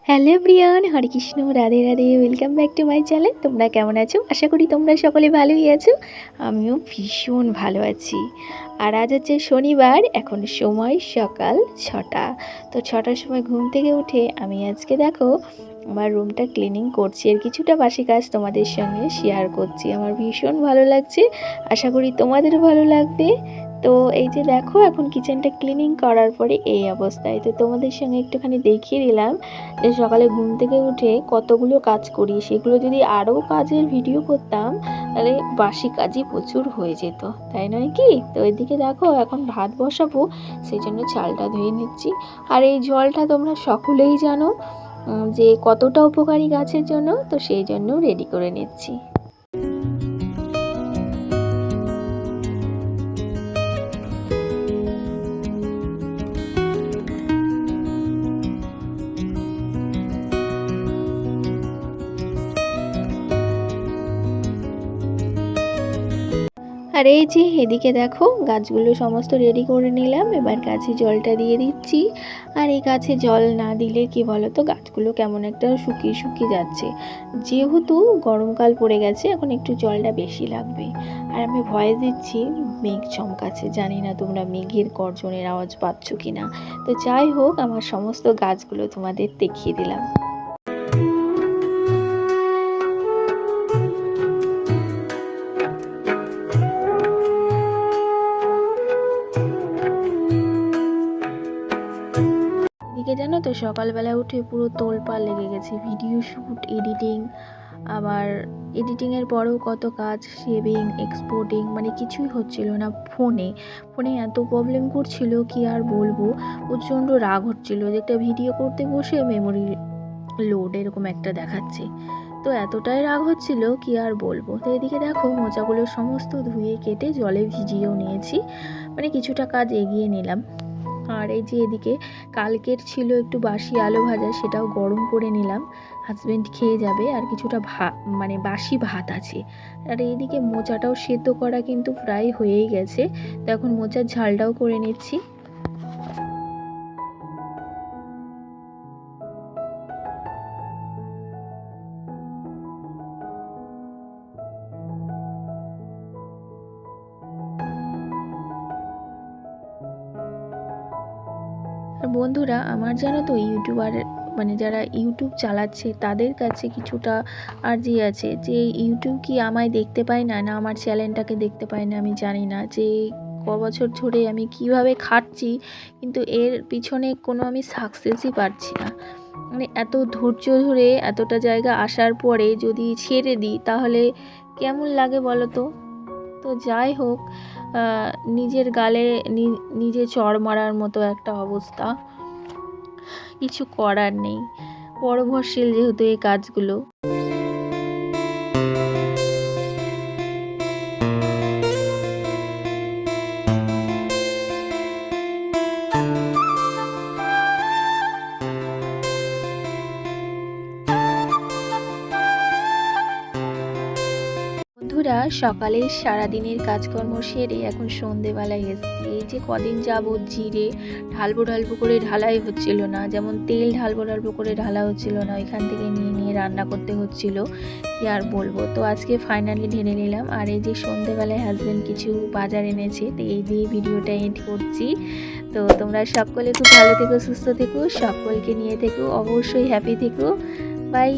Hello everyone, Hare Krishna, Radhe Radhe. Welcome back to my channel. তোমরা কেমন আছো? আশা করি তোমরা সকলে ভালোই আছো। আমিও ভীষণ ভালো আছি। আর আজ হচ্ছে শনিবার, এখন সময় সকাল 6টা। তো 6টার সময় ঘুম থেকে উঠে আমি আজকে দেখো আমার রুমটা ক্লিনিং করছি, আর কিছুটা বাসি কাজ তোমাদের সঙ্গে শেয়ার করছি। আমার ভীষণ ভালো লাগছে, আশা করি তোমাদেরও ভালো লাগবে। তো এই যে দেখো, এখন কিচেনটা ক্লিনিং করার পরে এই অবস্থায়। তো তোমাদের সঙ্গে একটুখানি দেখিয়ে দিলাম যে সকালে ঘুম থেকে উঠে কতগুলো কাজ করি। সেগুলো যদি আরও কাজের ভিডিও করতাম তাহলে বাসি কাজই প্রচুর হয়ে যেত, তাই নয় কি? তো এদিকে দেখো এখন ভাত বসাবো, সেই জন্য চালটা ধুয়ে নিচ্ছি। আর এই জলটা তোমরা সকলেই জানো যে কতটা উপকারী গাছের জন্য, তো সেই জন্য রেডি করে নিচ্ছি। আর এই যে এদিকে দেখো গাছগুলো সমস্ত রেডি করে নিলাম, এবার গাছে জলটা দিয়ে দিচ্ছি। আর এই গাছে জল না দিলে কি বলো তো, গাছগুলো কেমন একটা শুকিয়ে শুকিয়ে যাচ্ছে। যেহেতু গরমকাল পড়ে গেছে, এখন একটু জলটা বেশি লাগবে। আর আমি ভয়েস দিচ্ছি, মেঘ চমকাচ্ছে, জানি না তোমরা মেঘের গর্জনের আওয়াজ পাচ্ছ কি না। তো যাই হোক, আমার সমস্ত গাছগুলো তোমাদের দেখিয়ে দিলাম। এদিকে জানো তো, সকালবেলা উঠে পুরো তোলপাড় লেগে গেছে, ভিডিও শ্যুট, এডিটিং। আবার এডিটিংয়ের পরেও কত কাজ, শেভিং, এক্সপোর্টিং, মানে কিছুই হচ্ছিল না। ফোনে এত প্রবলেম করছিল কি আর বলবো। প্রচণ্ড রাগ হচ্ছিল যে একটা ভিডিও করতে বসে মেমোরি লোড এরকম একটা দেখাচ্ছে। তো এতটাই রাগ হচ্ছিল কি আর বলবো। তো এদিকে দেখো মোজাগুলো সমস্ত ধুয়ে কেটে জলে ভিজিয়েও নিয়েছি, মানে কিছুটা কাজ এগিয়ে নিলাম। আর এই যে এদিকে কালকের ছিল একটু বাসি আলু ভাজা, সেটাও গরম করে নিলাম, হাজব্যান্ড খেয়ে যাবে। আর কিছুটা মানে বাসি ভাত আছে। আর এইদিকে মোচাটাও সেদ্ধ করা কিন্তু প্রায় হয়েই গেছে। তো এখন মোচার ঝালটাও করে নিচ্ছি। আর বন্ধুরা, আমার জানো তো ইউটিউবার, মানে যারা ইউটিউব চালাচ্ছে তাদের কাছে কিছুটা আর্জি আছে যে ইউটিউব কি আমায় দেখতে পায় না, না আমার চ্যানেলটাকে দেখতে পায় না, আমি জানি না। যে বছর ধরে আমি কিভাবে খাটছি, কিন্তু এর পিছনে কোনো আমি সাকসেসই পাচ্ছি না। মানে এত ধৈর্য ধরে এতটা জায়গা আসার পরে যদি ছেড়ে দিই তাহলে কেমন লাগে বলো তো। তো যাই হোক, নিজের গালে নিজে চড় মারার মতো একটা অবস্থা, কিছু করার নেই। পরভরশীল যেহেতু এই কাজগুলো। বন্ধুরা, সকালে সারাদিনের কাজকর্ম সেরে এখন সন্ধেবেলায় এসেছি। এই যে কদিন যাবৎ জিরে ঢালবো করে ঢালাই হচ্ছিল না, যেমন তেল ঢালবো করে ঢালা হচ্ছিল না, ওইখান থেকে নিয়ে নিয়ে রান্না করতে হচ্ছিল, কি আর বলবো। তো আজকে ফাইনালি ঢেলে নিলাম। আর এই যে সন্ধেবেলায় হাজব্যান্ড কিছু বাজার এনেছে, তো এই দিয়ে ভিডিওটা এন্ড করছি। তো তোমরা সকলে খুব ভালো থেকো, সুস্থ থেকো, সকলকে নিয়ে থেকো, অবশ্যই হ্যাপি থেকো। বাই।